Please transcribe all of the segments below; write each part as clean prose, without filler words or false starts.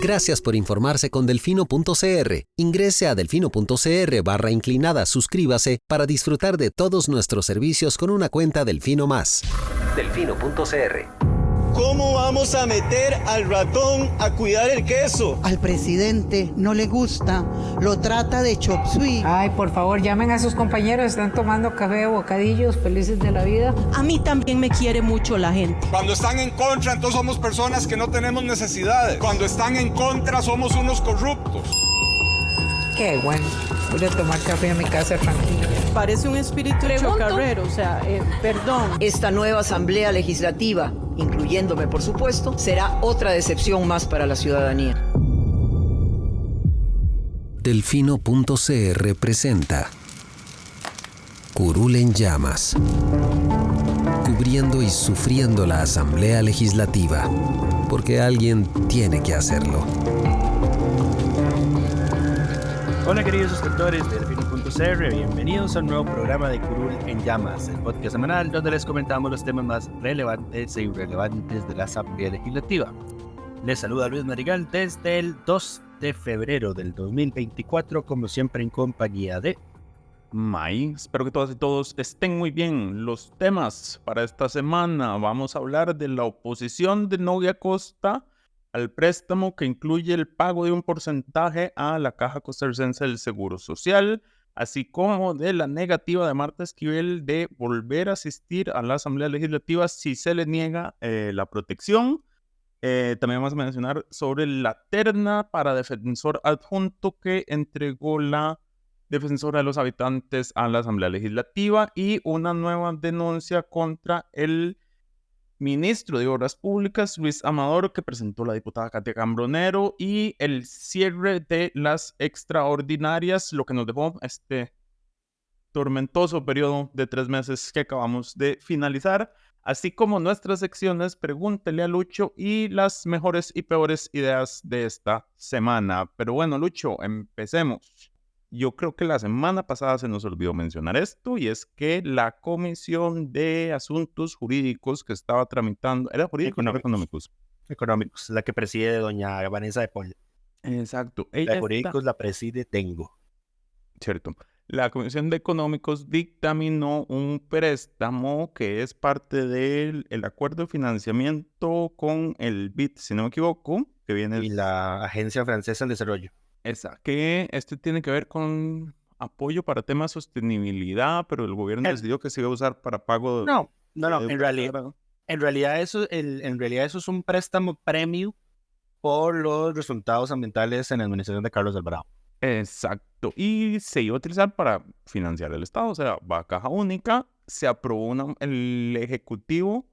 Gracias por informarse con Delfino.cr. Ingrese a delfino.cr/inclinada, suscríbase para disfrutar de todos nuestros servicios con una cuenta Delfino Más. Delfino.cr. ¿Cómo vamos a meter al ratón a cuidar el queso? Al presidente no le gusta, lo trata de chop suey. Ay, por favor, llamen a sus compañeros, están tomando café, bocadillos, felices de la vida. A mí también me quiere mucho la gente. Cuando están en contra, entonces somos personas que no tenemos necesidades. Cuando están en contra, somos unos corruptos. Qué bueno, voy a tomar café en mi casa tranquila. Parece un espíritu chocarrero, perdón. Esta nueva Asamblea Legislativa, incluyéndome por supuesto, será otra decepción más para la ciudadanía. Delfino.cr presenta Curul en llamas, cubriendo y sufriendo la Asamblea Legislativa, porque alguien tiene que hacerlo. Hola queridos suscriptores de Delfino.cr, bienvenidos a un nuevo programa de Curul en Llamas, el podcast semanal donde les comentamos los temas más relevantes e irrelevantes de la Asamblea Legislativa. Les saluda Luis Madrigal desde el 2 de febrero del 2024, como siempre en compañía de May. Espero que todas y todos estén muy bien. Los temas para esta semana: vamos a hablar de la oposición de Novia Costa al préstamo que incluye el pago de un porcentaje a la Caja Costarricense del Seguro Social, así como de la negativa de Marta Esquivel de volver a asistir a la Asamblea Legislativa si se le niega la protección. También vamos a mencionar sobre la terna para defensor adjunto que entregó la defensora de los habitantes a la Asamblea Legislativa y una nueva denuncia contra el ministro de Obras Públicas, Luis Amador, que presentó la diputada Katia Cambronero, y el cierre de las extraordinarias, lo que nos dejó este tormentoso periodo de 3 meses que acabamos de finalizar, así como nuestras secciones Pregúntele a Lucho y las mejores y peores ideas de esta semana. Pero bueno, Lucho, empecemos. Yo creo que la semana pasada se nos olvidó mencionar esto, y es que la Comisión de Asuntos Jurídicos que estaba tramitando... ¿Era jurídico o económicos? Económicos, la que preside doña Vanessa de Paul. Exacto. La de jurídicos la preside Tengo. Cierto. La Comisión de Económicos dictaminó un préstamo que es parte del acuerdo de financiamiento con el BID, si no me equivoco, que viene... Y la Agencia Francesa del Desarrollo. Que tiene que ver con apoyo para temas de sostenibilidad, pero el gobierno decidió que se iba a usar para pago de... No, en realidad eso es un préstamo premio por los resultados ambientales en la administración de Carlos Alvarado. Exacto, y se iba a utilizar para financiar el Estado, o sea, va a caja única, se aprobó el Ejecutivo.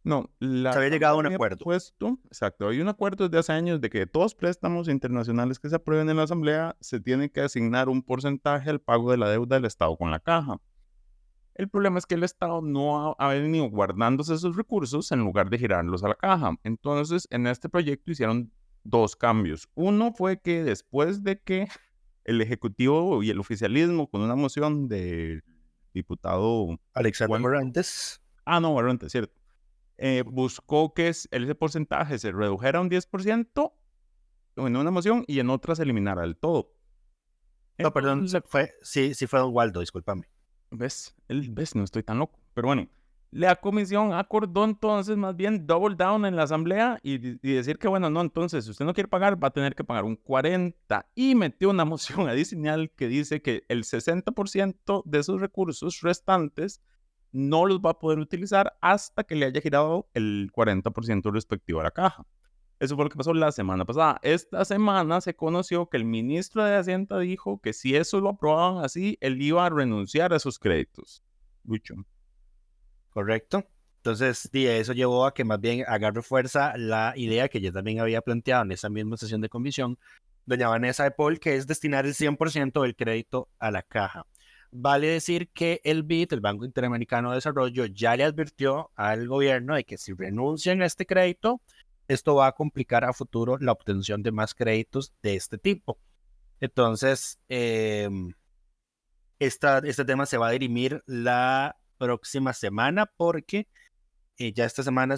No, se había llegado a un acuerdo. Exacto, hay un acuerdo desde hace años de que todos préstamos internacionales que se aprueben en la Asamblea se tiene que asignar un porcentaje al pago de la deuda del Estado con la caja. El problema es que el Estado no ha venido guardándose esos recursos en lugar de girarlos a la caja. Entonces, en este proyecto hicieron 2 cambios. Uno fue que después de que el Ejecutivo y el oficialismo, con una moción del diputado Alexander Barrantes. Barrantes, cierto. Buscó que ese porcentaje se redujera a un 10% en una moción y en otra se eliminara del todo. No, perdón, sí fue Don Waldo, discúlpame. ¿Ves? No estoy tan loco. Pero bueno, la comisión acordó entonces más bien double down en la asamblea y decir que bueno, no, entonces si usted no quiere pagar, va a tener que pagar un 40%, y metió una moción adicional que dice que el 60% de sus recursos restantes no los va a poder utilizar hasta que le haya girado el 40% respectivo a la caja. Eso fue lo que pasó la semana pasada. Esta semana se conoció que el ministro de Hacienda dijo que si eso lo aprobaban así, él iba a renunciar a esos créditos. Lucho. Correcto. Entonces, eso llevó a que más bien agarre fuerza la idea que yo también había planteado en esa misma sesión de comisión, doña Vanessa de Paul, que es destinar el 100% del crédito a la caja. Vale decir que el BID, el Banco Interamericano de Desarrollo, ya le advirtió al gobierno de que si renuncian a este crédito, esto va a complicar a futuro la obtención de más créditos de este tipo. Entonces, este tema se va a dirimir la próxima semana porque ya esta semana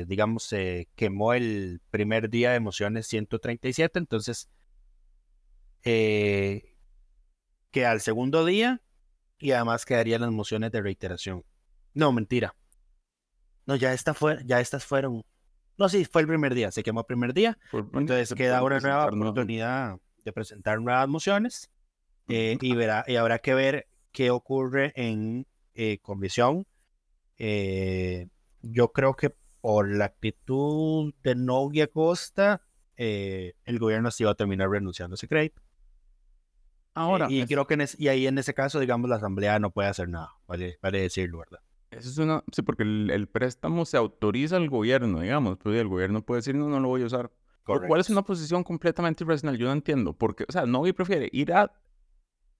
digamos, se quemó el primer día de mociones 137, entonces queda el segundo día y además quedarían las mociones de reiteración. No, mentira. No, ya estas fueron. No, sí, fue el primer día, se quemó el primer día. Entonces queda una nueva oportunidad de presentar nuevas mociones y habrá que ver qué ocurre en comisión. Yo creo que por la actitud de Nogui Acosta, el gobierno sí va a terminar renunciando a ese crédito. Ahora, y creo que ahí en ese caso, digamos, la asamblea no puede hacer nada, vale decirlo, ¿verdad? eso es sí, porque el préstamo se autoriza al gobierno, digamos, pero el gobierno puede decir, no, no lo voy a usar. Lo cual es una posición completamente irracional, yo no entiendo, porque, o sea, Nogui prefiere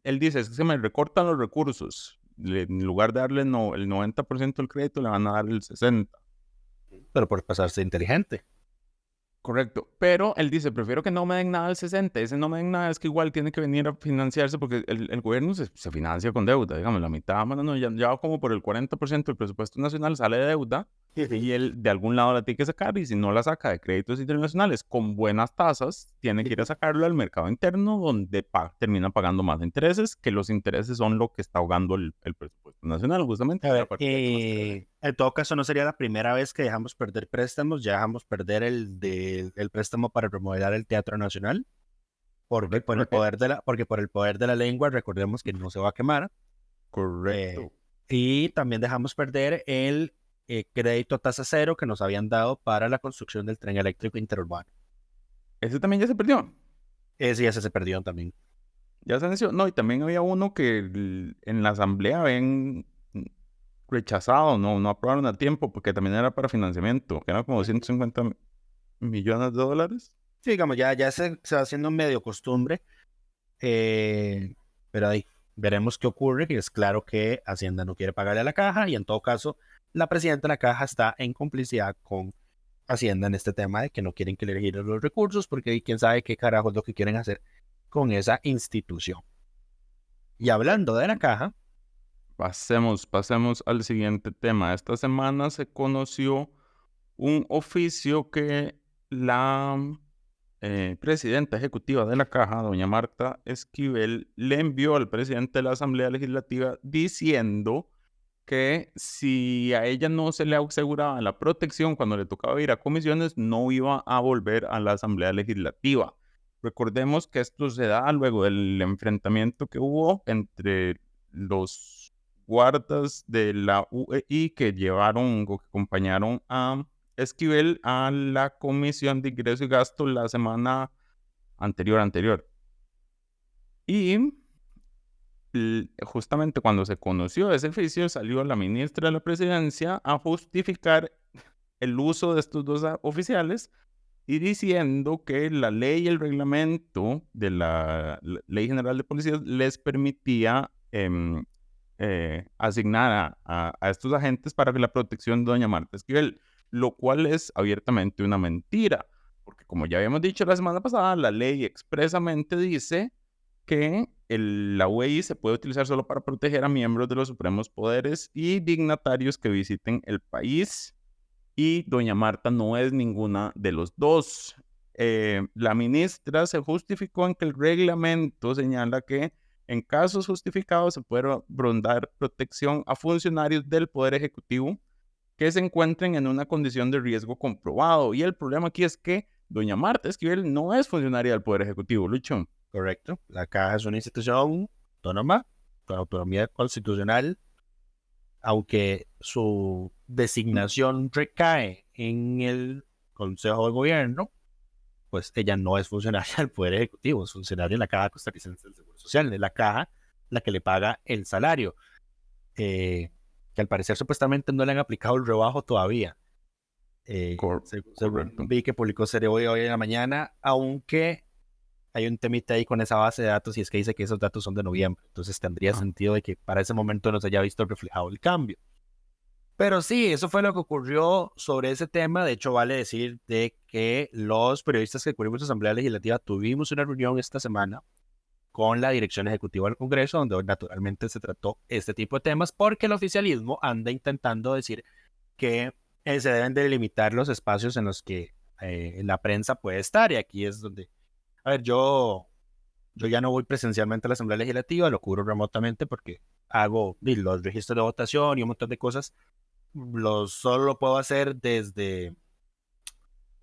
él dice, es que se me recortan los recursos, en lugar de darle el 90% del crédito, le van a dar el 60%. Pero por pasarse inteligente. Correcto, pero él dice, prefiero que no me den nada del 60, ese no me den nada, es que igual tiene que venir a financiarse porque el gobierno se financia con deuda, digamos, la mitad, bueno, no, ya como por el 40% del presupuesto nacional sale de deuda y él de algún lado la tiene que sacar y si no la saca de créditos internacionales con buenas tasas, tiene que ir a sacarlo al mercado interno donde termina pagando más intereses, que los intereses son lo que está ahogando el presupuesto nacional, justamente. A ver, en todo caso no sería la primera vez que dejamos perder préstamos, ya dejamos perder el préstamo para remodelar el Teatro Nacional, porque por el poder de la lengua, recordemos que no se va a quemar. Correcto. Y también dejamos perder el crédito a tasa cero que nos habían dado para la construcción del tren eléctrico interurbano. ¿Ese también ya se perdió? Ese ya se perdió también. Ya se anunció. No, y también había uno que en la asamblea habían rechazado, no aprobaron a tiempo porque también era para financiamiento, que era como 250 millones de dólares. Sí, digamos, ya se va haciendo medio costumbre, pero ahí veremos qué ocurre, que es claro que Hacienda no quiere pagarle a la caja y en todo caso la presidenta de la caja está en complicidad con Hacienda en este tema de que no quieren que le giren los recursos porque quién sabe qué carajo es lo que quieren hacer con esa institución. Y hablando de la caja, pasemos al siguiente tema. Esta semana se conoció un oficio que la presidenta ejecutiva de la caja, doña Marta Esquivel, le envió al presidente de la Asamblea Legislativa diciendo que si a ella no se le aseguraba la protección cuando le tocaba ir a comisiones, no iba a volver a la Asamblea Legislativa. Recordemos que esto se da luego del enfrentamiento que hubo entre los guardas de la UEI que acompañaron a Esquivel a la Comisión de Ingreso y Gasto la semana anterior. Y justamente cuando se conoció ese oficio, salió la ministra de la Presidencia a justificar el uso de estos dos oficiales y diciendo que la ley y el reglamento de la Ley General de Policías les permitía asignar a estos agentes para que la protección de doña Marta Esquivel, lo cual es abiertamente una mentira, porque como ya habíamos dicho la semana pasada, la ley expresamente dice que la UEI se puede utilizar solo para proteger a miembros de los supremos poderes y dignatarios que visiten el país, y doña Marta no es ninguna de los dos. La ministra se justificó en que el reglamento señala que en casos justificados se puede brindar protección a funcionarios del Poder Ejecutivo que se encuentren en una condición de riesgo comprobado. Y el problema aquí es que doña Marta Esquivel no es funcionaria del Poder Ejecutivo, Lucho. Correcto. La caja es una institución autónoma, con autonomía constitucional, aunque su designación recae en el Consejo de Gobierno, pues ella no es funcionaria del Poder Ejecutivo, es funcionaria de la Caja Costarricense del Seguro Social, es la caja la que le paga el salario, que al parecer supuestamente no le han aplicado el rebajo todavía. Según vi que publicó Cerebro hoy en la mañana, aunque hay un temita ahí con esa base de datos y es que dice que esos datos son de noviembre, entonces tendría sentido de que para ese momento no se haya visto reflejado el cambio. Pero sí, eso fue lo que ocurrió sobre ese tema. De hecho, vale decir de que los periodistas que cubrimos la Asamblea Legislativa tuvimos una reunión esta semana con la Dirección Ejecutiva del Congreso, donde naturalmente se trató este tipo de temas, porque el oficialismo anda intentando decir que se deben de limitar los espacios en los que la prensa puede estar, y aquí es donde, a ver, yo ya no voy presencialmente a la Asamblea Legislativa, lo cubro remotamente porque hago los registros de votación y un montón de cosas, solo lo puedo hacer desde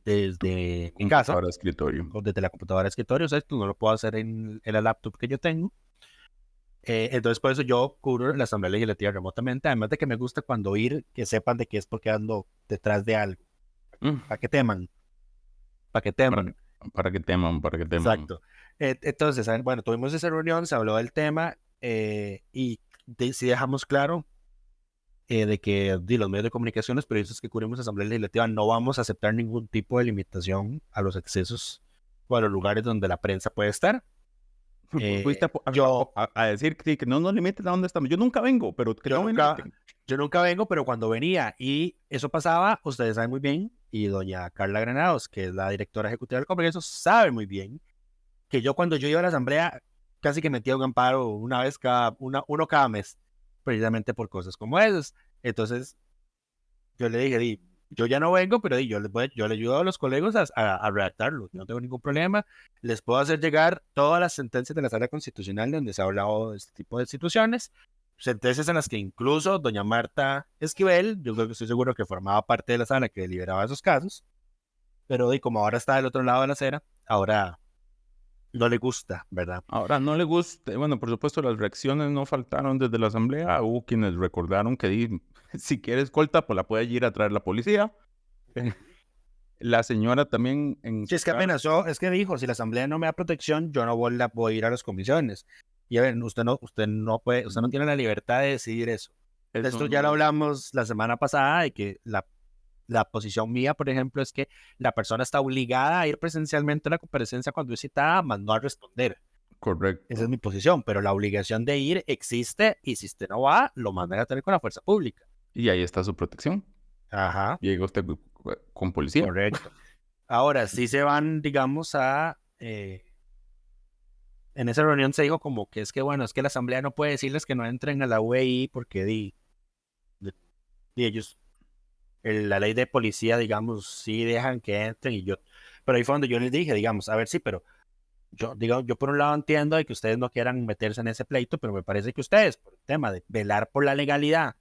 mi casa, Computadora, escritorio. o desde la computadora de escritorio, o sea, esto no lo puedo hacer en la laptop que yo tengo. Entonces, por eso yo cubro la Asamblea Legislativa remotamente, además de que me gusta cuando que sepan de que es porque ando detrás de algo. Para que teman. Para que teman. Para que teman. Exacto. Entonces, bueno, tuvimos esa reunión, se habló del tema, y sí dejamos claro de que los medios de comunicación, los periodistas que cubrimos la Asamblea Legislativa, no vamos a aceptar ningún tipo de limitación a los accesos o a los lugares donde la prensa puede estar. Fuiste a decir que no nos limiten a dónde estamos. Yo nunca vengo, pero que no me limiten. Yo nunca vengo, pero cuando venía y eso pasaba, ustedes saben muy bien, y doña Carla Granados, que es la directora ejecutiva del Congreso, sabe muy bien que cuando yo iba a la Asamblea casi que metía un amparo uno cada mes, precisamente por cosas como esas. Entonces yo le dije, yo ya no vengo, pero yo le ayudo a los colegas a redactarlo, no tengo ningún problema, les puedo hacer llegar todas las sentencias de la Sala Constitucional donde se ha hablado de este tipo de instituciones, sentencias en las que incluso doña Marta Esquivel, yo creo que estoy seguro que formaba parte de la sala que deliberaba esos casos, pero como ahora está del otro lado de la acera, ahora no le gusta, ¿verdad? Ahora no le gusta. Bueno, por supuesto, las reacciones no faltaron desde la Asamblea. Hubo quienes recordaron que si quiere escolta, pues la puede ir a traer la policía. La señora también... Sí, es que amenazó, es que dijo, si la Asamblea no me da protección, yo no voy a ir a las comisiones. Y a ver, usted no tiene la libertad de decidir eso. Esto ya lo hablamos la semana pasada, de que la posición mía, por ejemplo, es que la persona está obligada a ir presencialmente a la comparecencia cuando es citada, más no a responder. Correcto. Esa es mi posición, pero la obligación de ir existe, y si usted no va, lo mandan a tener con la fuerza pública. Y ahí está su protección. Ajá. Llega usted con policía. Correcto. Ahora, sí se van, digamos, en esa reunión se dijo como que es que, bueno, es que la Asamblea no puede decirles que no entren a la UEI porque ellos, la ley de policía, digamos, sí dejan que entren, pero ahí fue donde yo les dije, digamos, a ver, sí, pero yo por un lado entiendo de que ustedes no quieran meterse en ese pleito, pero me parece que ustedes, por el tema de velar por la legalidad,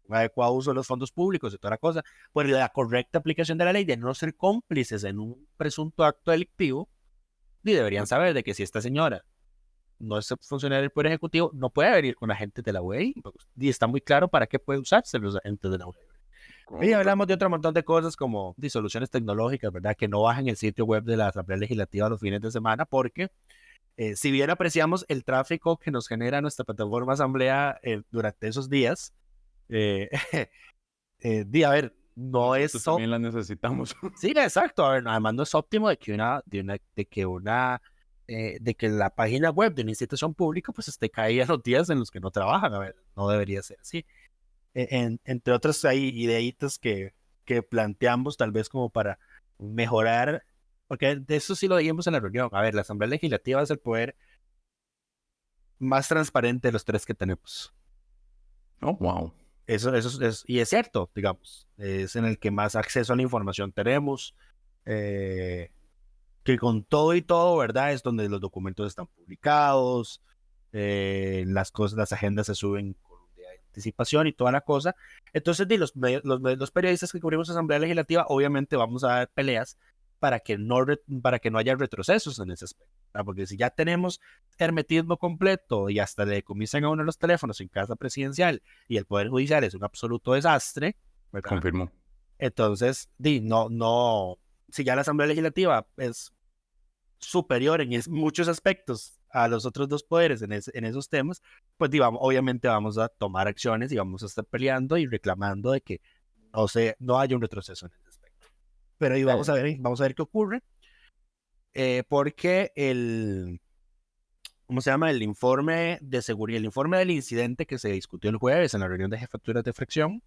un adecuado uso de los fondos públicos y toda la cosa, por la correcta aplicación de la ley, de no ser cómplices en un presunto acto delictivo, y deberían saber de que si esta señora no es funcionario del Poder Ejecutivo, no puede venir con agentes de la UEI, y está muy claro para qué puede usarse los agentes de la UEI. Y hablamos de otro montón de cosas como soluciones tecnológicas, ¿verdad? Que no bajen el sitio web de la Asamblea Legislativa los fines de semana, porque si bien apreciamos el tráfico que nos genera nuestra plataforma Asamblea durante esos días, a ver, no es... También la necesitamos. Sí, exacto. A ver, además no es óptimo de que la página web de una institución pública pues esté caída los días en los que no trabajan. A ver, no debería ser así. Entre otras hay ideitas que planteamos tal vez como para mejorar, porque de eso sí lo dijimos en la reunión. A ver, la Asamblea Legislativa es el poder más transparente de los tres que tenemos. Oh, wow. Eso y es cierto, digamos, es en el que más acceso a la información tenemos, que con todo y todo, ¿verdad? Es donde los documentos están publicados, las agendas se suben con de anticipación y toda la cosa. Entonces, los periodistas que cubrimos la Asamblea Legislativa, obviamente vamos a dar peleas para que no haya retrocesos en ese aspecto, ¿verdad? Porque si ya tenemos hermetismo completo y hasta le decomisan a uno los teléfonos en casa presidencial y el Poder Judicial es un absoluto desastre, ¿verdad? Confirmo. Entonces, si ya la Asamblea Legislativa es superior en muchos aspectos a los otros dos poderes en esos temas, pues obviamente vamos a tomar acciones y vamos a estar peleando y reclamando de que no haya un retroceso en ese aspecto. Pero ahí vamos a ver qué ocurre, porque el informe de seguridad, el informe del incidente que se discutió el jueves en la reunión de jefaturas de fracción,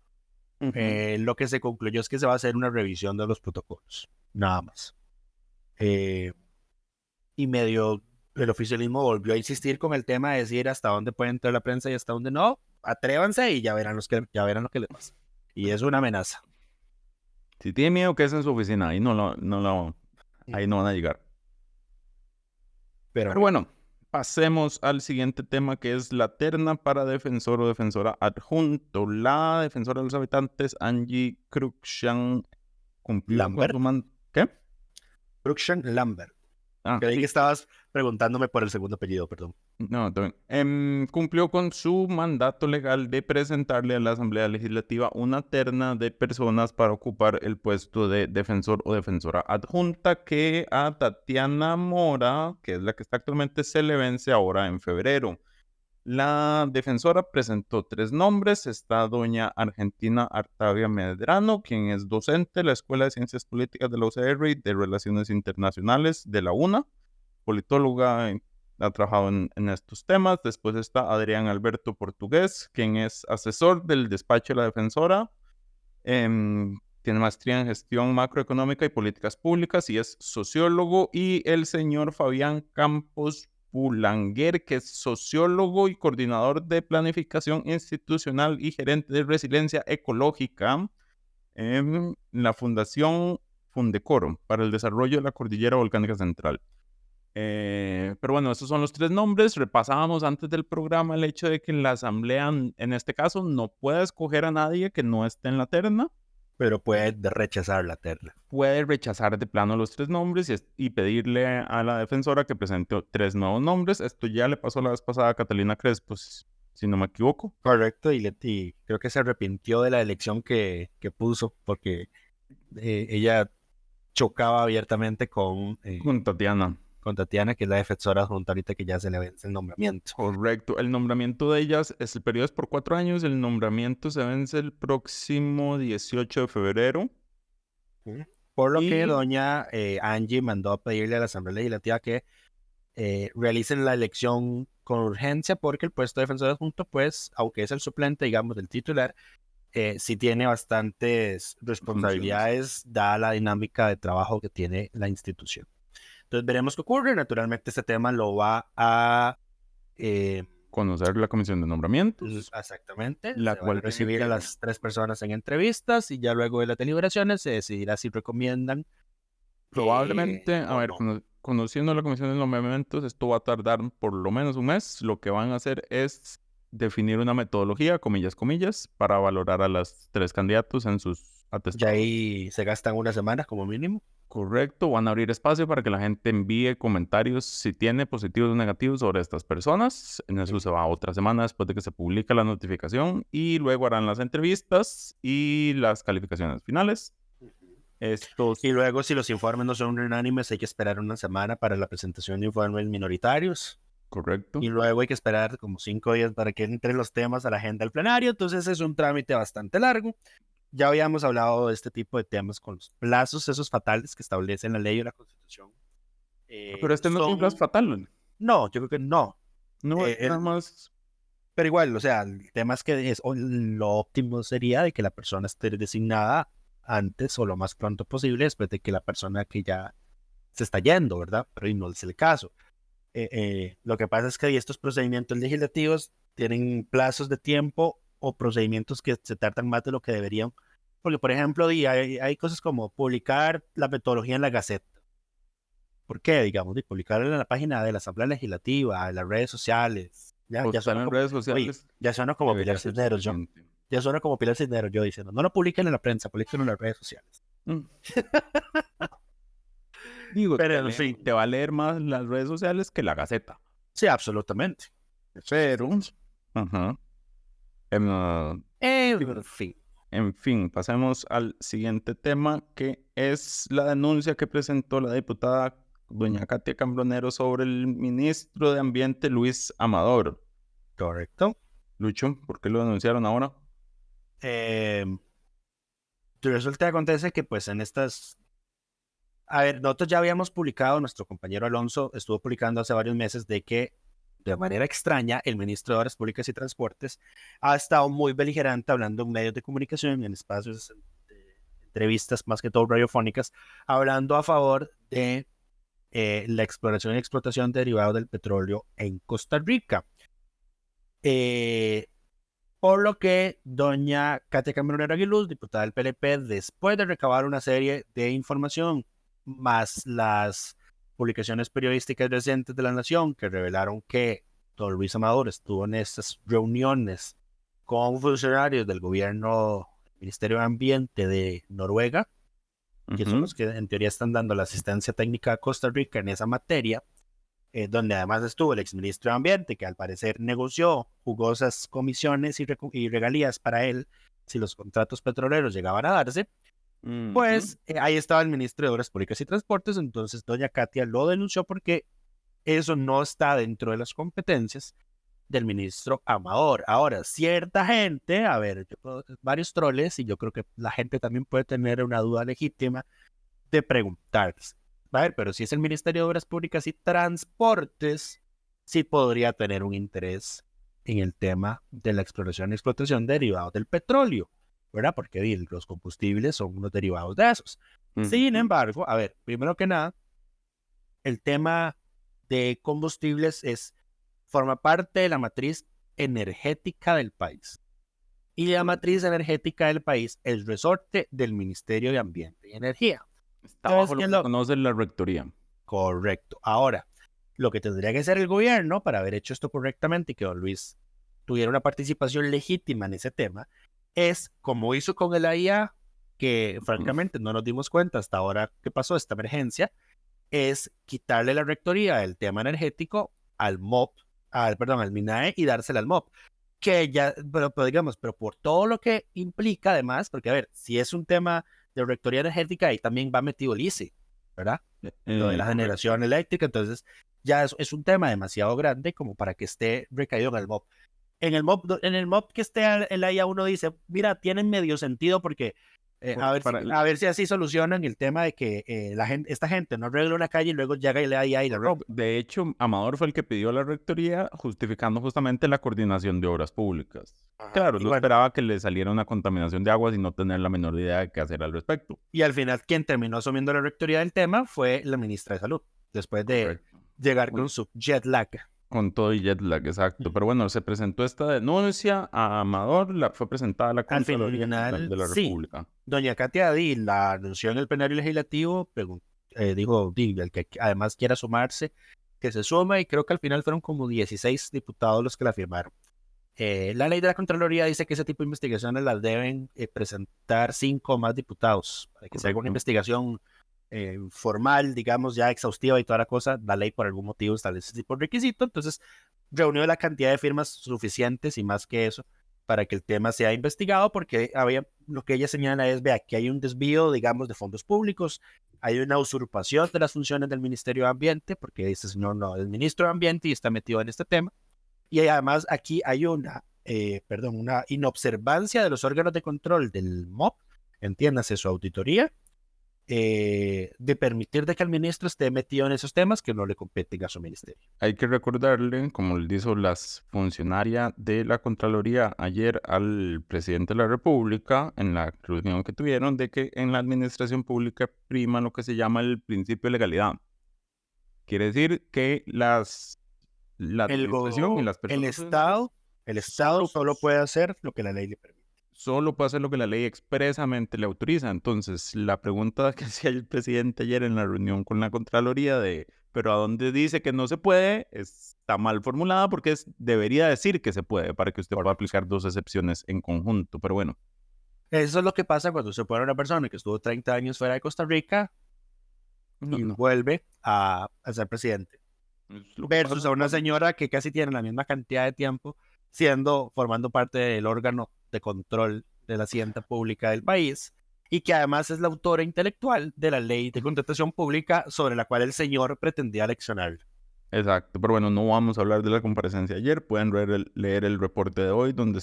lo que se concluyó es que se va a hacer una revisión de los protocolos, nada más. Y medio el oficialismo volvió a insistir con el tema de decir hasta dónde puede entrar la prensa y hasta dónde no. atrévanse y ya verán lo que les pasa. Y es una amenaza. Si tiene miedo, que es en su oficina. Ahí ahí no van a llegar. Pero bueno, pasemos al siguiente tema, que es la terna para defensor o defensora adjunto. La defensora de los habitantes, Angie Cruikshank, cumplió con su ¿Qué? Cruikshank Lambert. Creí que estabas preguntándome por el segundo apellido, perdón. No, también. Cumplió con su mandato legal de presentarle a la Asamblea Legislativa una terna de personas para ocupar el puesto de defensor o defensora adjunta, que a Tatiana Mora, que es la que está actualmente, se le vence ahora en febrero. La defensora presentó 3 nombres. Está doña Argentina Artavia Medrano, quien es docente de la Escuela de Ciencias Políticas de la UCR y de Relaciones Internacionales de la UNA, politóloga, ha trabajado en estos temas. Después está Adrián Alberto Portugués, quien es asesor del despacho de la defensora. Tiene maestría en gestión macroeconómica y políticas públicas y es sociólogo. Y el señor Fabián Campos Pulanguer, que es sociólogo y coordinador de planificación institucional y gerente de resiliencia ecológica en la Fundación Fundecoro para el desarrollo de la Cordillera Volcánica Central. Pero bueno, esos son los 3 nombres. Repasábamos antes del programa el hecho de que la asamblea, en este caso, no puede escoger a nadie que no esté en la terna. Pero puede rechazar la terna. Puede rechazar de plano los 3 nombres y pedirle a la defensora que presente 3 nuevos nombres. Esto ya le pasó la vez pasada a Catalina Crespo, si no me equivoco. Correcto, y creo que se arrepintió de la elección que puso, porque ella chocaba abiertamente con Tatiana, que es la defensora adjunta ahorita, que ya se le vence el nombramiento. Correcto. El nombramiento de ellas, el periodo es por 4 años. El nombramiento se vence el próximo 18 de febrero. Por lo que doña Angie mandó a pedirle a la Asamblea Legislativa que realicen la elección con urgencia, porque el puesto de defensor adjunto, pues, aunque es el suplente, digamos, del titular, sí tiene bastantes responsabilidades, dada la dinámica de trabajo que tiene la institución. Entonces veremos qué ocurre. Naturalmente este tema lo va a conocer la comisión de nombramientos. Exactamente. La cual va a recibir a las 3 personas en entrevistas, y ya luego de las deliberaciones se decidirá si recomiendan. Probablemente, no. Conociendo la comisión de nombramientos, esto va a tardar por lo menos un mes. Lo que van a hacer es definir una metodología, comillas, para valorar a los 3 candidatos en sus atestados. Ya ahí se gastan una semana como mínimo. Correcto, van a abrir espacio para que la gente envíe comentarios si tiene positivos o negativos sobre estas personas. En eso se va otra semana después de que se publica la notificación, y luego harán las entrevistas y las calificaciones finales. Y luego, si los informes no son unánimes, hay que esperar una semana para la presentación de informes minoritarios. Correcto. Y luego hay que esperar como 5 días para que entren los temas a la agenda del plenario. Entonces es un trámite bastante largo. Ya habíamos hablado de este tipo de temas con los plazos esos fatales que establecen la ley o la Constitución. Pero este no es un plazo fatal. No, yo creo que no. No, nada más. Pero igual, o sea, el tema es que lo óptimo sería de que la persona esté designada antes o lo más pronto posible, después de que la persona que ya se está yendo, ¿verdad? Pero no es el caso. Lo que pasa es que estos procedimientos legislativos tienen plazos de tiempo o procedimientos que se tardan más de lo que deberían. Porque, por ejemplo, hay cosas como publicar la metodología en la Gaceta. ¿Por qué? Digamos, publicarla en la página de la Asamblea Legislativa, en las redes sociales. Ya suena en como, redes sociales. oye, ya suena como Pilar Cisneros, ya suena como Pilar Cisneros, yo diciendo, no lo publiquen en la prensa, publiquen en las redes sociales. Digo, pero en fin, te va a leer más las redes sociales que la Gaceta. Sí, absolutamente. Pero, en fin, pasemos al siguiente tema, que es la denuncia que presentó la diputada doña Katia Cambronero sobre el ministro de Ambiente, Luis Amador. Correcto. Lucho, ¿por qué lo denunciaron ahora? Resulta que acontece que pues en estas... A ver, nosotros ya habíamos publicado, nuestro compañero Alonso estuvo publicando hace varios meses de que, de manera extraña, el ministro de Obras Públicas y Transportes ha estado muy beligerante hablando en medios de comunicación, en espacios de entrevistas, más que todo radiofónicas, hablando a favor de la exploración y explotación de derivados del petróleo en Costa Rica. Por lo que doña Katia Cambronero Aguiluz, diputada del PLP, después de recabar una serie de información, más las publicaciones periodísticas recientes de La Nación que revelaron que don Luis Amador estuvo en estas reuniones con funcionarios del gobierno, Ministerio de Ambiente de Noruega, que son los que en teoría están dando la asistencia técnica a Costa Rica en esa materia, donde además estuvo el exministro de Ambiente, que al parecer negoció jugosas comisiones y regalías para él si los contratos petroleros llegaban a darse. Pues ahí estaba el ministro de Obras Públicas y Transportes, entonces doña Katia lo denunció porque eso no está dentro de las competencias del ministro Amador. Ahora, cierta gente, a ver, varios troles, y yo creo que la gente también puede tener una duda legítima de preguntarse. A ver, pero si es el Ministerio de Obras Públicas y Transportes, sí podría tener un interés en el tema de la exploración y explotación de derivados del petróleo, ¿verdad? Porque los combustibles son unos derivados de esos. Sin embargo, a ver, primero que nada, el tema de combustibles forma parte de la matriz energética del país. Y la matriz energética del país es resorte del Ministerio de Ambiente y Energía. Está bajo lo que conoce la rectoría. Correcto. Ahora, lo que tendría que hacer el gobierno para haber hecho esto correctamente y que don Luis tuviera una participación legítima en ese tema, es como hizo con el AIA, que francamente no nos dimos cuenta hasta ahora que pasó esta emergencia, es quitarle la rectoría del tema energético al MOP, al MINAE y dársela al MOP. Que ya, pero digamos, pero por todo lo que implica además, porque a ver, si es un tema de rectoría energética, ahí también va metido el ICE, ¿verdad? Lo de la generación eléctrica, entonces ya es un tema demasiado grande como para que esté recaído en el MOP. En el MOP que esté el AIA uno dice, mira, tiene medio sentido porque a ver si así solucionan el tema de que esta gente no arregla una calle y luego llega el AIA y la rompe. De hecho, Amador fue el que pidió la rectoría justificando justamente la coordinación de obras públicas. Ajá. Claro, no esperaba que le saliera una contaminación de aguas y no tener la menor idea de qué hacer al respecto. Y al final quien terminó asumiendo la rectoría del tema fue la ministra de Salud, después de llegar con su jet lag. Con todo y jet lag, exacto. Pero bueno, se presentó esta denuncia a Amador, fue presentada a la Contraloría de la República. Sí. Doña Katia Di la anunció en el plenario legislativo, dijo, el que además quiera sumarse, que se suma, y creo que al final fueron como 16 diputados los que la firmaron. La ley de la Contraloría dice que ese tipo de investigaciones las deben presentar 5 o más diputados, para que se haga una investigación formal, digamos, ya exhaustiva y toda la cosa. La ley por algún motivo establece ese tipo de requisito, entonces reunió la cantidad de firmas suficientes y más que eso para que el tema sea investigado, porque lo que ella señala es, vea, que hay un desvío, digamos, de fondos públicos, hay una usurpación de las funciones del Ministerio de Ambiente, porque este señor no es ministro de Ambiente y está metido en este tema, y además aquí hay una inobservancia de los órganos de control del MOP, entiéndase su auditoría, de permitir de que el ministro esté metido en esos temas que no le competen a su ministerio. Hay que recordarle, como le dijo la funcionaria de la Contraloría ayer al presidente de la República en la reunión que tuvieron, de que en la administración pública prima lo que se llama el principio de legalidad. Quiere decir que la administración y las personas... El Estado solo puede hacer lo que la ley le permite. Solo puede hacer lo que la ley expresamente le autoriza. Entonces, la pregunta que hacía el presidente ayer en la reunión con la Contraloría ¿pero a dónde dice que no se puede? Está mal formulada porque debería decir que se puede para que usted pueda aplicar 2 excepciones en conjunto. Pero bueno. Eso es lo que pasa cuando se pone una persona que estuvo 30 años fuera de Costa Rica y vuelve a ser presidente. Versus a una señora que casi tiene la misma cantidad de tiempo formando parte del órgano de control de la hacienda pública del país y que además es la autora intelectual de la ley de contratación pública sobre la cual el señor pretendía leccionar. Exacto, pero bueno, no vamos a hablar de la comparecencia ayer, pueden leer el reporte de hoy donde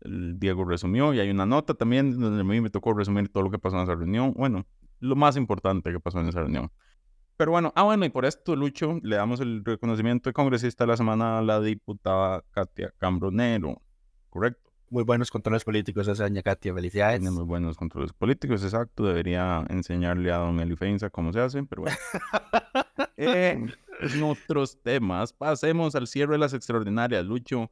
Diego resumió y hay una nota también donde a mí me tocó resumir todo lo que pasó en esa reunión, bueno, lo más importante que pasó en esa reunión. Pero bueno, y por esto, Lucho, le damos el reconocimiento de congresista de la semana a la diputada Katia Cambronero, ¿correcto? Muy buenos controles políticos esa doña Katia, felicidades. Tiene muy buenos controles políticos, exacto, debería enseñarle a don Eli Feinza cómo se hace, pero bueno. En otros temas, pasemos al cierre de las extraordinarias, Lucho.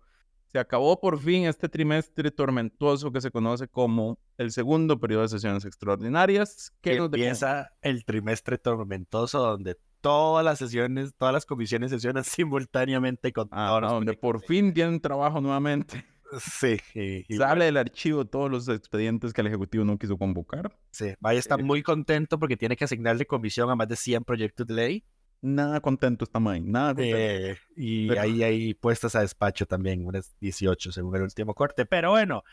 Se acabó por fin este trimestre tormentoso que se conoce como el segundo periodo de sesiones extraordinarias. Que nos dejó? empieza el trimestre tormentoso donde todas las sesiones, todas las comisiones sesionan simultáneamente con todos los donde por proyectos. fin tienen trabajo nuevamente. Sí. Y Sale del archivo todos los expedientes que el Ejecutivo no quiso convocar. sí, Valle está muy contento porque tiene que asignarle comisión a más de 100 proyectos de ley. Nada contento está May, nada contento. Y Pero- ahí hay puestas a despacho también, unas 18 según el último corte. Pero bueno,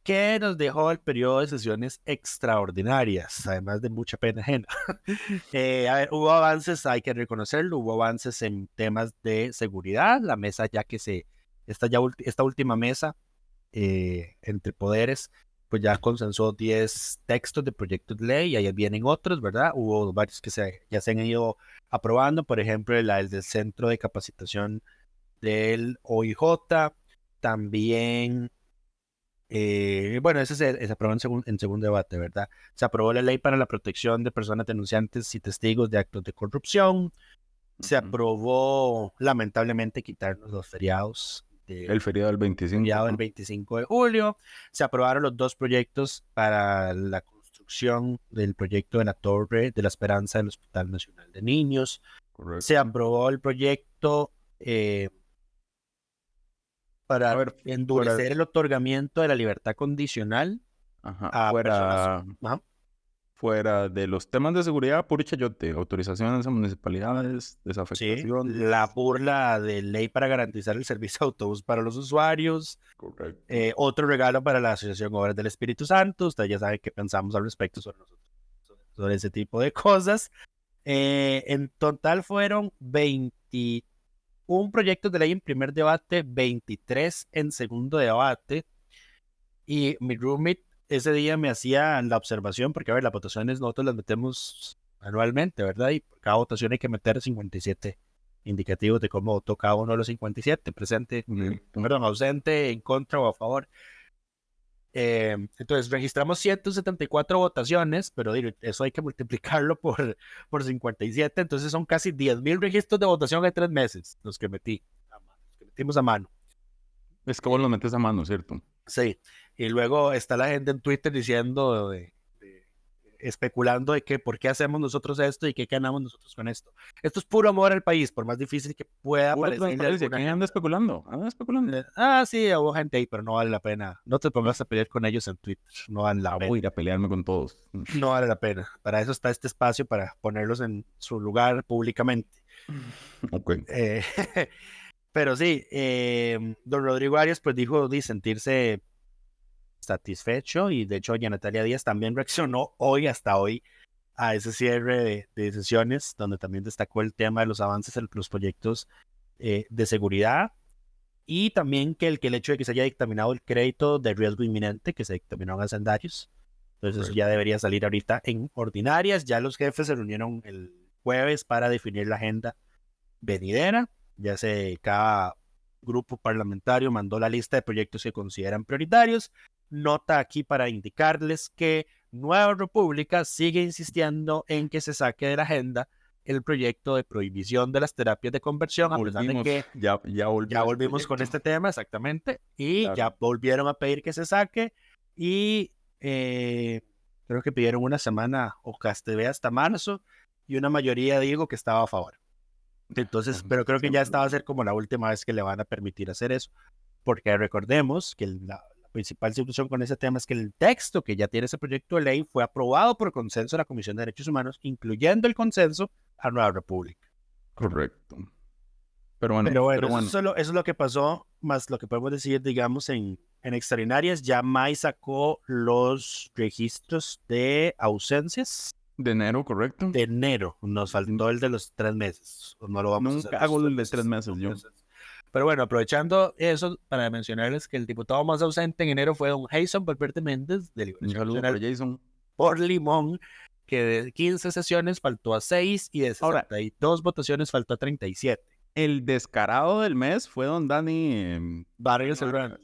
¿qué nos dejó el periodo de sesiones extraordinarias? Además de mucha pena ajena. A ver, hubo avances, hay que reconocerlo, hubo avances en temas de seguridad. La mesa ya que esta última mesa entre poderes, pues ya consensó 10 textos de proyectos de ley y ahí vienen otros, ¿verdad? Hubo varios que ya se han ido aprobando, por ejemplo, el del Centro de Capacitación del OIJ, también, bueno, ese se aprobó en segundo debate, ¿verdad? Se aprobó la ley para la protección de personas denunciantes y testigos de actos de corrupción, se aprobó, lamentablemente, quitarnos los feriados. El feriado del 25. Feriado del 25 de julio. Se aprobaron los 2 proyectos para la construcción del proyecto de la Torre de la Esperanza del Hospital Nacional de Niños. Correcto. Se aprobó el proyecto para endurecer el otorgamiento de la libertad condicional a personas. Ajá. Fuera de los temas de seguridad, puro chayote, autorizaciones a municipalidades, desafectación. Sí, la burla de ley para garantizar el servicio de autobús para los usuarios. Correcto. Otro regalo para la Asociación Obras del Espíritu Santo. Ustedes ya saben qué pensamos al respecto sobre ese tipo de cosas. En total fueron 21 proyectos de ley en primer debate, 23 en segundo debate. Y mi roommate ese día me hacía la observación, porque a ver, las votaciones nosotros las metemos anualmente, ¿verdad? Y por cada votación hay que meter 57 indicativos de cómo votó cada uno de los 57, presente, perdón, ausente, en contra o a favor. Entonces registramos 174 votaciones, pero eso hay que multiplicarlo por 57, entonces son casi 10,000 registros de votación en 3 meses, los que metimos a mano. Es que vos los metes a mano, ¿cierto? Sí, y luego está la gente en Twitter diciendo, especulando de que por qué hacemos nosotros esto y qué ganamos nosotros con esto. Esto es puro amor al país, por más difícil que pueda parecer. ¿Quién anda especulando? ¿Anda especulando? Sí, hubo gente ahí, pero no vale la pena. No te pongas a pelear con ellos en Twitter, no vale la pena. Voy a ir a pelearme con todos. No vale la pena. Para eso está este espacio, para ponerlos en su lugar públicamente. Ok. Pero sí, don Rodrigo Arias pues dijo de sentirse satisfecho, y de hecho doña Natalia Díaz también reaccionó hasta hoy a ese cierre de sesiones, donde también destacó el tema de los avances en los proyectos de seguridad, y también que el hecho de que se haya dictaminado el crédito de riesgo inminente que se dictaminó en hacendarios. Entonces eso ya debería salir ahorita en ordinarias. Ya los jefes se reunieron el jueves para definir la agenda venidera. Ya cada grupo parlamentario mandó la lista de proyectos que consideran prioritarios. Nota aquí para indicarles que Nueva República sigue insistiendo en que se saque de la agenda el proyecto de prohibición de las terapias de conversión, a pesar de que ya volvimos con este tema, exactamente, y ya volvieron a pedir que se saque, y creo que pidieron una semana o hasta marzo, y una mayoría digo que estaba a favor. Entonces, pero creo que ya esta va a ser como la última vez que le van a permitir hacer eso, porque recordemos que la principal situación con ese tema es que el texto que ya tiene ese proyecto de ley fue aprobado por consenso de la Comisión de Derechos Humanos, incluyendo el consenso a Nueva República. Correcto. Pero bueno. Eso es lo que pasó, más lo que podemos decir, digamos, en extraordinarias. Ya May sacó los registros de ausencias. De enero, correcto. De enero. Nos faltó el de los 3 meses. No lo vamos Nunca a hacer. hago el de 3 meses yo. Pero bueno, aprovechando eso, para mencionarles que el diputado más ausente en enero fue don Jason Valverde Méndez, de Liberación Nacional Jason por Limón, que de 15 sesiones faltó a 6 y de 62 votaciones faltó a 37. El descarado del mes fue don Dani Vargas Serrano.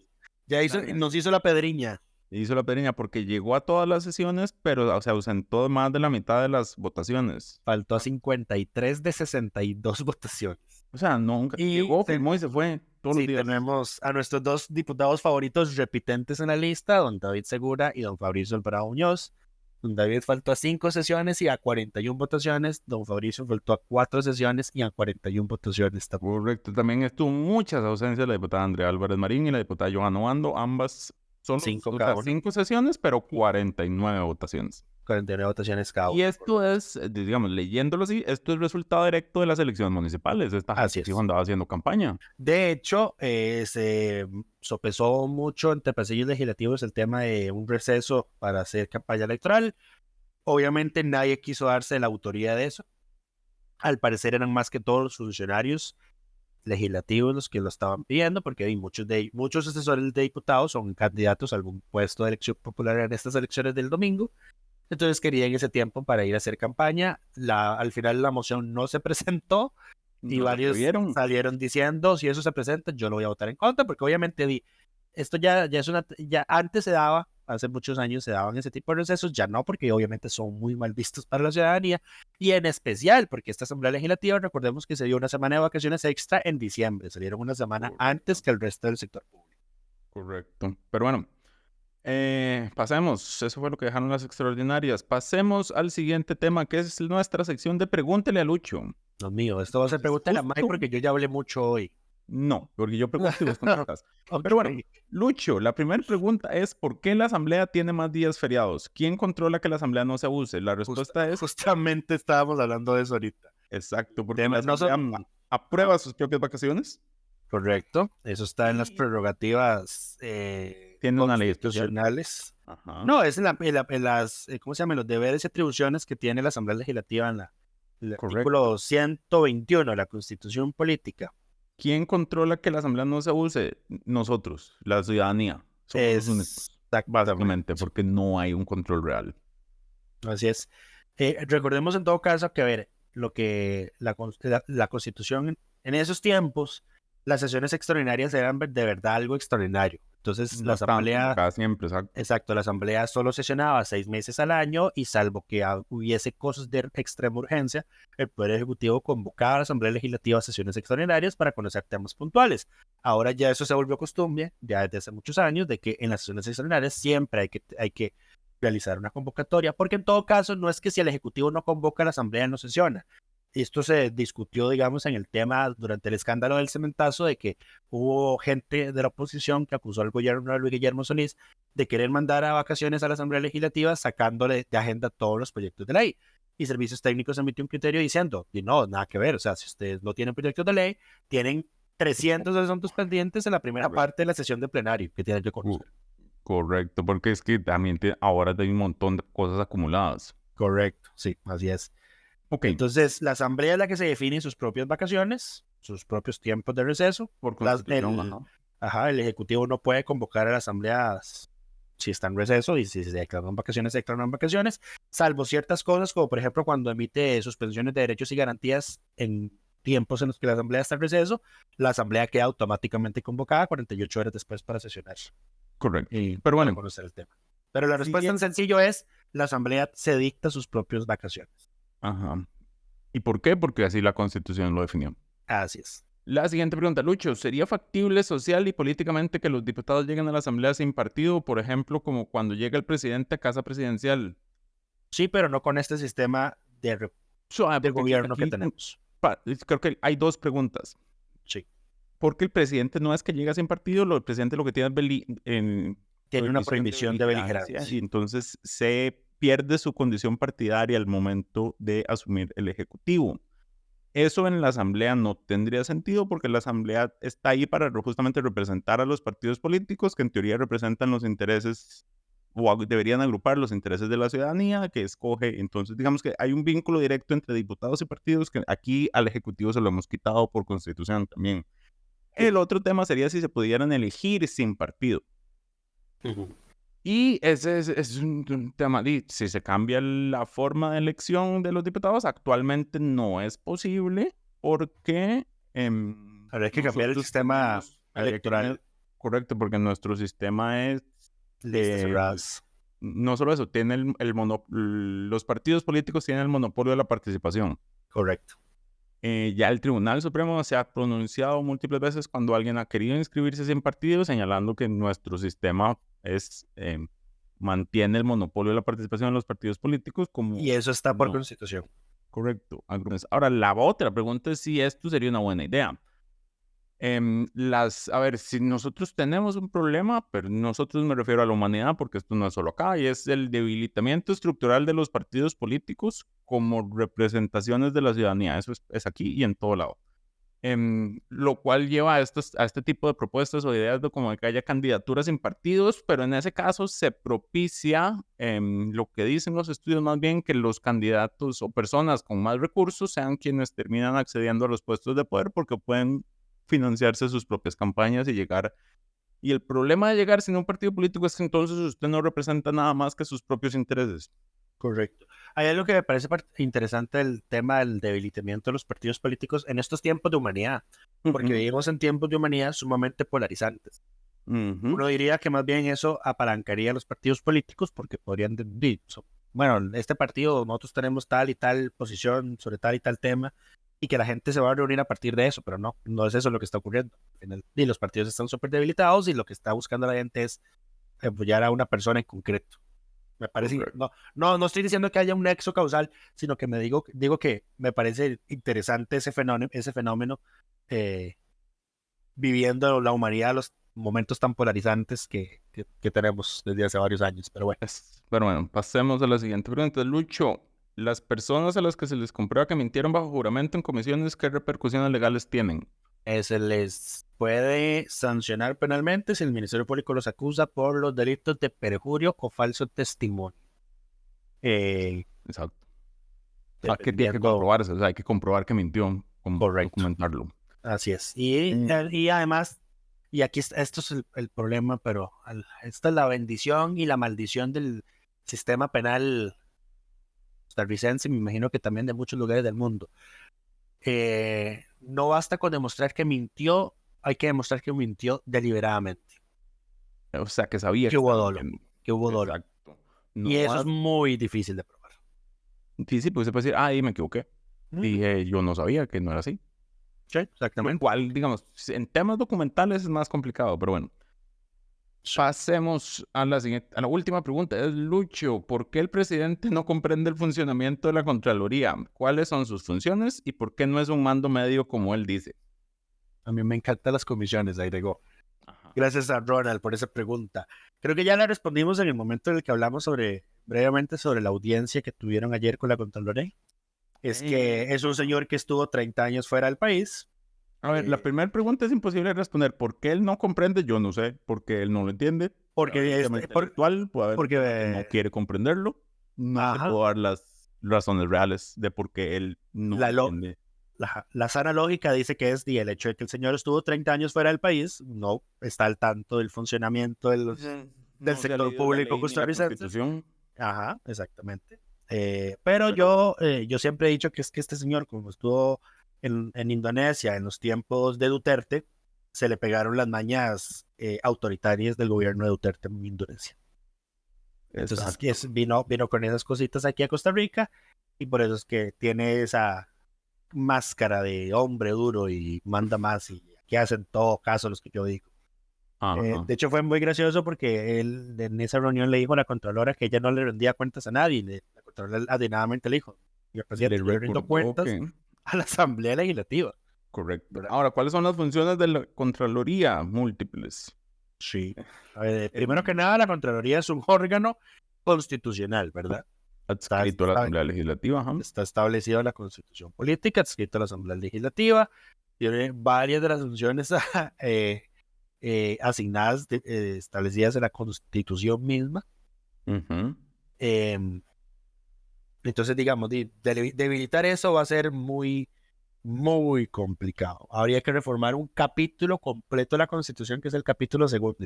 Ya nos hizo la pedriña. Hizo la pedriña porque llegó a todas las sesiones, pero se ausentó más de la mitad de las votaciones. Faltó a 53 de 62 votaciones. O sea, nunca llegó, firmó y se fue. todos los Sí, días. tenemos a nuestros dos diputados favoritos repitentes en la lista, don David Segura y don Fabricio Alvarado Muñoz. Don David faltó a 5 sesiones y a 41 votaciones. Don Fabricio faltó a 4 sesiones y a 41 votaciones. Correcto. También estuvo muchas ausencias la diputada Andrea Álvarez Marín y la diputada Johanna Obando, ambas solo 5 cada uno. 5 sesiones, pero 49 votaciones. 49 votaciones cada uno. Y esto es, digamos, leyéndolo así, esto es resultado directo de las elecciones municipales. Esta Así gente es. andaba haciendo campaña. De hecho, se sopesó mucho entre pasillos legislativos el tema de un receso para hacer campaña electoral. Obviamente nadie quiso darse la autoría de eso. Al parecer eran más que todos los funcionarios legislativos los que lo estaban pidiendo, porque hay muchos asesores de diputados son candidatos a algún puesto de elección popular en estas elecciones del domingo. Entonces querían ese tiempo para ir a hacer campaña. Al final la moción no se presentó y No varios vieron. salieron diciendo, si eso se presenta, yo lo voy a votar en contra, porque obviamente esto ya antes se daba, hace muchos años se daban ese tipo de recesos, ya no, porque obviamente son muy mal vistos para la ciudadanía, y en especial porque esta Asamblea Legislativa, recordemos que se dio una semana de vacaciones extra en diciembre, salieron una semana antes que el resto del sector público. Correcto. Pero bueno, pasemos. Eso fue lo que dejaron las extraordinarias. Pasemos al siguiente tema, que es nuestra sección de Pregúntele a Lucho. Dios mío, esto va a ser pregunta a Mike porque yo ya hablé mucho hoy. No, porque yo pregunto y vos contestas. Ok. Pero bueno, Lucho, la primera pregunta es: ¿por qué la Asamblea tiene más días feriados? ¿Quién controla que la Asamblea no se abuse? La respuesta es... Justamente estábamos hablando de eso ahorita. Exacto, porque Temas la no son- Asamblea aprueba sus propias vacaciones. Correcto, eso está en las prerrogativas Tiene una ley especial. constitucionales. Ajá. No, es en las, ¿cómo se llama? Los deberes y atribuciones que tiene la Asamblea Legislativa en el Correcto. artículo 121 de la Constitución Política. ¿Quién controla que la Asamblea no se abuse? Nosotros, la ciudadanía. Somos los únicos, básicamente, porque no hay un control real. Así es. Recordemos en todo caso que, a ver, lo que la Constitución en esos tiempos, las sesiones extraordinarias eran de verdad algo extraordinario. Entonces, la Asamblea... Cada siempre, exacto. Exacto, la Asamblea solo sesionaba 6 meses al año y salvo que hubiese cosas de extrema urgencia, el Poder Ejecutivo convocaba a la Asamblea Legislativa a sesiones extraordinarias para conocer temas puntuales. Ahora ya eso se volvió costumbre, ya desde hace muchos años, de que en las sesiones extraordinarias siempre hay que realizar una convocatoria, porque en todo caso no es que si el Ejecutivo no convoca, la Asamblea no sesiona. Esto se discutió, digamos, en el tema durante el escándalo del cementazo, de que hubo gente de la oposición que acusó al gobierno de Luis Guillermo Solís de querer mandar a vacaciones a la Asamblea Legislativa sacándole de agenda todos los proyectos de ley. Y Servicios Técnicos emitió un criterio diciendo, y no, nada que ver, o sea, si ustedes no tienen proyectos de ley, tienen 300 asuntos pendientes en la primera parte de la sesión de plenario que tienen que conocer. Correcto, porque es que también ahora hay un montón de cosas acumuladas. Correcto, sí, así es. Ok, Entonces, la Asamblea es la que se define sus propias vacaciones, sus propios tiempos de receso. por constitución, El Ejecutivo no puede convocar a la Asamblea si está en receso y si se declaran vacaciones, se declaran vacaciones, salvo ciertas cosas, como por ejemplo cuando emite suspensiones de derechos y garantías en tiempos en los que la Asamblea está en receso, la Asamblea queda automáticamente convocada 48 horas después para sesionar. Correcto. Y Pero bueno, conocer el tema. Pero la respuesta en sencillo es, la Asamblea se dicta sus propias vacaciones. ajá. ¿Y por qué? Porque así la Constitución lo definió. Así es. La siguiente pregunta, Lucho, ¿sería factible social y políticamente que los diputados lleguen a la Asamblea sin partido? Por ejemplo, como cuando llega el presidente a casa presidencial. Sí, pero no con este sistema de Porque gobierno que aquí, tenemos. creo que hay dos preguntas. Sí. Porque el presidente no es que llega sin partido, el presidente lo que tiene es Tiene una prohibición de beligerancia. y entonces se pierde su condición partidaria al momento de asumir el Ejecutivo. Eso en la Asamblea no tendría sentido porque la Asamblea está ahí para justamente representar a los partidos políticos que en teoría representan los intereses o deberían agrupar los intereses de la ciudadanía que escoge. Entonces, digamos que hay un vínculo directo entre diputados y partidos que aquí al Ejecutivo se lo hemos quitado por Constitución también. El otro tema sería si se pudieran elegir sin partido. Y ese es un tema, si se cambia la forma de elección de los diputados, actualmente no es posible porque... Habría que cambiar el sistema electoral. Correcto, porque nuestro sistema es... Listas cerradas. No solo eso, tiene los partidos políticos tienen el monopolio de la participación. Correcto. Ya el Tribunal Supremo se ha pronunciado múltiples veces cuando alguien ha querido inscribirse sin partido, señalando que nuestro sistema mantiene el monopolio de la participación en los partidos políticos como... Y eso está por Constitución. Correcto. Ahora, la otra pregunta es si esto sería una buena idea. A ver, si nosotros tenemos un problema, pero nosotros me refiero a la humanidad, porque esto no es solo acá, y es el debilitamiento estructural de los partidos políticos como representaciones de la ciudadanía. Eso es aquí y en todo lado. Lo cual lleva a este tipo de propuestas o ideas de como que haya candidaturas sin partidos, pero en ese caso se propicia lo que dicen los estudios más bien, que los candidatos o personas con más recursos sean quienes terminan accediendo a los puestos de poder porque pueden financiarse sus propias campañas y llegar. Y el problema de llegar sin un partido político es que entonces usted no representa nada más que sus propios intereses. Correcto. Hay algo que me parece interesante del tema del debilitamiento de los partidos políticos en estos tiempos de humanidad, porque vivimos en tiempos de humanidad sumamente polarizantes. Uno diría que más bien eso apalancaría a los partidos políticos porque podrían decir, bueno, este partido, nosotros tenemos tal y tal posición sobre tal y tal tema, y que la gente se va a reunir a partir de eso, pero no es eso lo que está ocurriendo. Y los partidos están súper debilitados y lo que está buscando la gente es apoyar a una persona en concreto. Me parece, no estoy diciendo que haya un nexo causal, sino que digo que me parece interesante ese fenómeno viviendo la humanidad los momentos tan polarizantes que tenemos desde hace varios años, pero bueno. Pero bueno, pasemos a la siguiente pregunta. Lucho, las personas a las que se les comprueba que mintieron bajo juramento en comisiones, ¿qué repercusiones legales tienen? Se les puede sancionar penalmente si el Ministerio Público los acusa por los delitos de perjurio o falso testimonio. Exacto. Que tiene que comprobarse, o sea, hay que comprobar que mintió, documentarlo. Así es. Y además, y aquí esto es el problema, pero esta es la bendición y la maldición del sistema penal costarricense, me imagino que también de muchos lugares del mundo. No basta con demostrar que mintió, hay que demostrar que mintió deliberadamente. O sea, que sabía que hubo dolo. Que hubo dolo. Exacto. Y eso es muy difícil de probar. Difícil, porque se puede decir, me equivoqué. Dije, yo no sabía que no era así. Sí, exactamente. Lo cual, digamos, en temas documentales es más complicado, pero bueno. Pasemos a la última pregunta. Es Lucho, ¿por qué el presidente no comprende el funcionamiento de la Contraloría? ¿Cuáles son sus funciones y por qué no es un mando medio como él dice? A mí me encantan las comisiones, ahí llegó. Gracias a Ronald por esa pregunta. Creo que ya la respondimos en el momento en el que hablamos brevemente sobre la audiencia que tuvieron ayer con la Contraloría. Es que es un señor que estuvo 30 años fuera del país. A ver, la primera pregunta es imposible de responder. ¿Por qué él no comprende? Yo no sé. ¿Porque él no lo entiende? Porque no quiere comprenderlo. No puedo dar las razones reales de por qué él no entiende. La sana lógica dice que es el hecho de que el señor estuvo 30 años fuera del país, no está al tanto del funcionamiento del sector público costarricense. Ajá, exactamente. Pero yo siempre he dicho que es que este señor, como estuvo en Indonesia en los tiempos de Duterte, se le pegaron las mañas autoritarias del gobierno de Duterte en Indonesia. Entonces vino con esas cositas aquí a Costa Rica y por eso es que tiene esa máscara de hombre duro y manda más y que hacen todo caso los que yo digo. De hecho fue muy gracioso porque él en esa reunión le dijo a la Contralora que ella no le rendía cuentas a nadie. La Contralora adinadamente le dijo, yo le rindo cuentas a la Asamblea Legislativa. Correcto. ¿Verdad? Ahora, ¿cuáles son las funciones de la Contraloría? Múltiples. Sí. A ver, primero que nada, la Contraloría es un órgano constitucional, ¿verdad? Adscrito a la Asamblea Legislativa. Está establecido en la Constitución Política, adscrito a la Asamblea Legislativa. Tiene varias de las funciones asignadas, establecidas en la Constitución misma. Entonces, digamos, debilitar eso va a ser muy, muy complicado. Habría que reformar un capítulo completo de la Constitución, que es el capítulo segundo.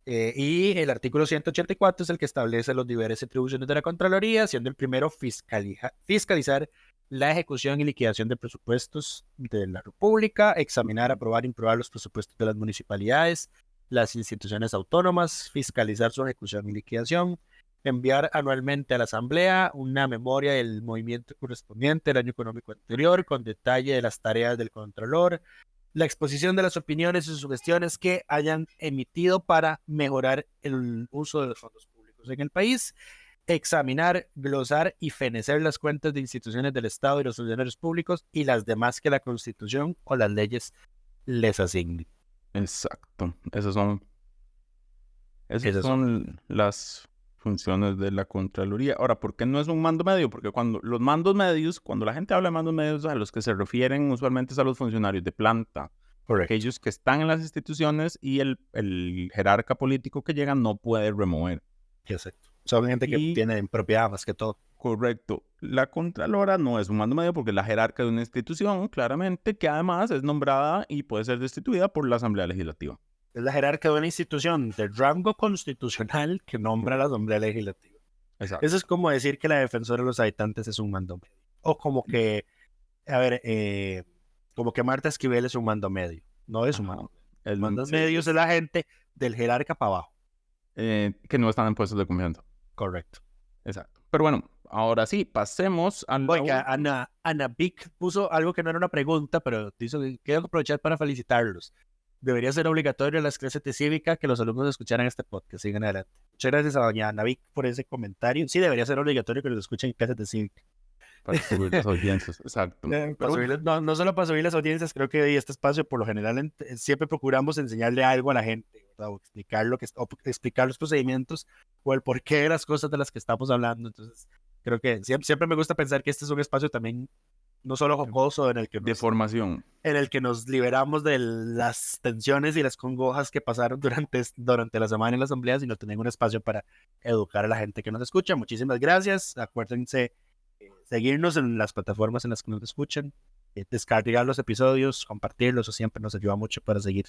Y el artículo 184 es el que establece los deberes y atribuciones de la Contraloría, siendo el primero fiscalizar la ejecución y liquidación de presupuestos de la República, examinar, aprobar e improbar los presupuestos de las municipalidades, las instituciones autónomas, fiscalizar su ejecución y liquidación, enviar anualmente a la Asamblea una memoria del movimiento correspondiente del año económico anterior, con detalle de las tareas del Contralor, la exposición de las opiniones y sugestiones que hayan emitido para mejorar el uso de los fondos públicos en el país, examinar, glosar y fenecer las cuentas de instituciones del Estado y los funcionarios públicos y las demás que la Constitución o las leyes les asignen. Exacto. Esas son las funciones de la Contraloría. Ahora, ¿por qué no es un mando medio? Porque cuando los mandos medios, cuando la gente habla de mandos medios, a los que se refieren usualmente es a los funcionarios de planta. Correcto. Aquellos que están en las instituciones y el jerarca político que llega no puede remover. Exacto. Son gente que tiene propiedad más que todo. Correcto. La Contralora no es un mando medio porque es la jerarca de una institución, claramente, que además es nombrada y puede ser destituida por la Asamblea Legislativa. Es la jerarca de una institución de rango constitucional que nombra la Asamblea Legislativa. Exacto. Eso es como decir que la defensora de los habitantes es un mando medio. O como que, como que Marta Esquivel es un mando medio. No es un mando medio. El mando medio es la gente del jerarca para abajo. Que no están en puestos de confianza. Correcto. Exacto. Pero bueno, ahora sí, pasemos a la... Oiga, Ana Vic puso algo que no era una pregunta, pero dijo que quiero aprovechar para felicitarlos. Debería ser obligatorio en las clases de cívica que los alumnos escucharan este podcast. Sigan adelante. Muchas gracias a doña Ana Vic por ese comentario. Sí, debería ser obligatorio que los escuchen en clases de cívica. Para subir las audiencias, exacto. No solo para subir las audiencias, creo que este espacio por lo general siempre procuramos enseñarle algo a la gente, ¿verdad? O explicar los procedimientos o el porqué de las cosas de las que estamos hablando. Entonces, creo que siempre me gusta pensar que este es un espacio también no solo jocoso de formación, en el que nos liberamos de las tensiones y las congojas que pasaron durante la semana en la asamblea, sino tener un espacio para educar a la gente que nos escucha. Muchísimas gracias. Acuérdense seguirnos en las plataformas en las que nos escuchan, descargar los episodios, compartirlos, eso siempre nos ayuda mucho para seguir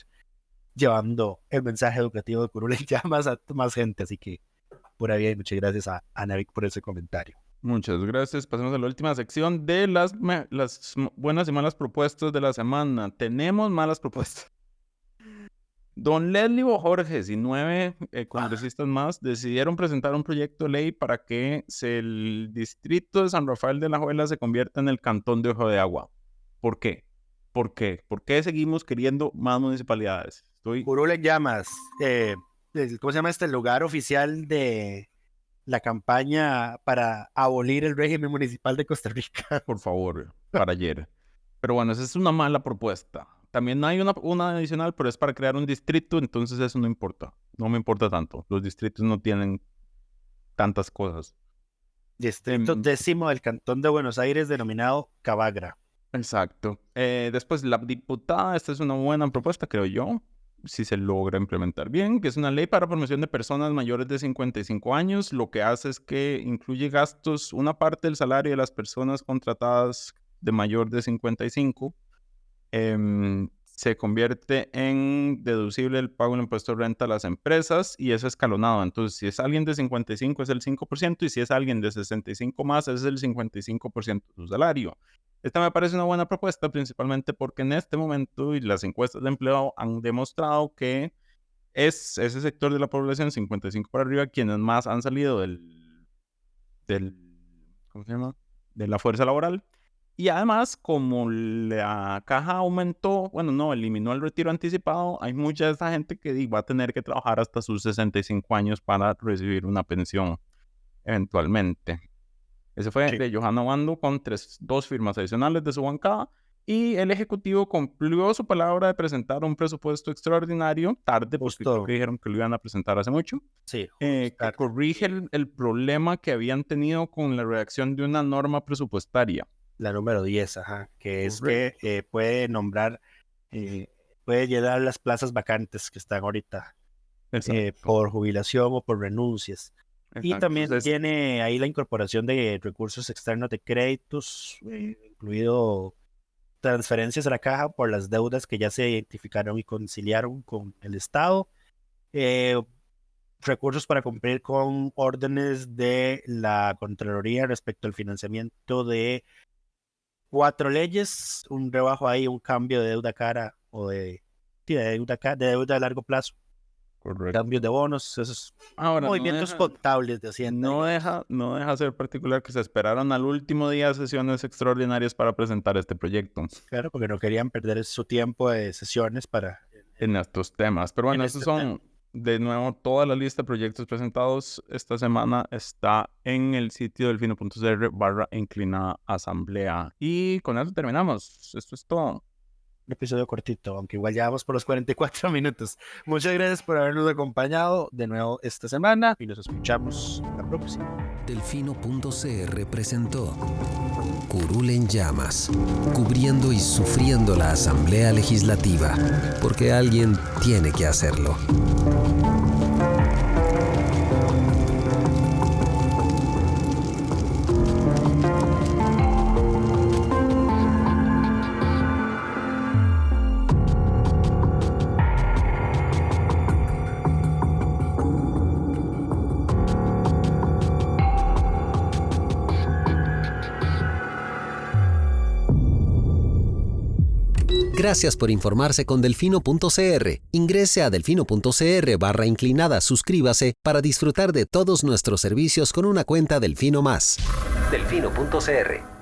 llevando el mensaje educativo de Curul en Llamas a más gente. Así que, pura vida, y muchas gracias a Ana Vic por ese comentario. Muchas gracias. Pasemos a la última sección de las buenas y malas propuestas de la semana. Tenemos malas propuestas. Don Leslie Bojorges y 9 congresistas más decidieron presentar un proyecto de ley para que el distrito de San Rafael de la Alajuela se convierta en el cantón de Ojo de Agua. ¿Por qué? ¿Por qué? ¿Por qué seguimos queriendo más municipalidades? Curul en Llamas. ¿Cómo se llama este lugar oficial de la campaña para abolir el régimen municipal de Costa Rica? Por favor, para ayer. Pero bueno, esa es una mala propuesta. También hay una adicional, pero es para crear un distrito, entonces eso no importa. No me importa tanto. Los distritos no tienen tantas cosas. Distrito 10º del Cantón de Buenos Aires, denominado Cabagra. Exacto. Después, la diputada, esta es una buena propuesta, creo yo, si se logra implementar bien, que es una ley para promoción de personas mayores de 55 años. Lo que hace es que incluye gastos, una parte del salario de las personas contratadas de mayor de 55, se convierte en deducible el pago del impuesto de renta a las empresas y es escalonado. Entonces, si es alguien de 55 es el 5% y si es alguien de 65 más es el 55% de su salario. Esta me parece una buena propuesta, principalmente porque en este momento y las encuestas de empleo han demostrado que es ese sector de la población 55 para arriba quienes más han salido ¿cómo se llama? De la fuerza laboral. Y además, como la caja aumentó, eliminó el retiro anticipado, hay mucha de esa gente que va a tener que trabajar hasta sus 65 años para recibir una pensión eventualmente. Ese fue de Johanna Obando con 2 firmas adicionales de su bancada. Y el Ejecutivo cumplió su palabra de presentar un presupuesto extraordinario, tarde, porque creo que dijeron que lo iban a presentar hace mucho. Sí. Que corrige el problema que habían tenido con la redacción de una norma presupuestaria. La número 10, que es que puede nombrar, puede llenar las plazas vacantes que están ahorita por jubilación o por renuncias. Exacto. Y también tiene ahí la incorporación de recursos externos de créditos, incluido transferencias a la caja por las deudas que ya se identificaron y conciliaron con el Estado, recursos para cumplir con órdenes de la Contraloría respecto al financiamiento de 4 leyes, un rebajo ahí, un cambio de deuda cara o de deuda de largo plazo Correcto. cambios de bonos, esos Ahora, movimientos contables de Hacienda. no deja ser particular que se esperaron al último día de sesiones extraordinarias para presentar este proyecto Claro, porque no querían perder su tiempo de sesiones para... en estos temas. Pero bueno, En estos este son, de nuevo, toda la lista de proyectos presentados esta semana está en el sitio delfino.cr/inclinada asamblea. Y con eso terminamos. Esto es todo. Un episodio cortito, aunque igual ya vamos por los 44 minutos. Muchas gracias por habernos acompañado de nuevo esta semana y nos escuchamos la próxima. Delfino.cr presentó Curul en llamas, cubriendo y sufriendo la Asamblea Legislativa, porque alguien tiene que hacerlo. Gracias por informarse con Delfino.cr. Ingrese a Delfino.cr/inclinada, suscríbase para disfrutar de todos nuestros servicios con una cuenta Delfino Más. Delfino.cr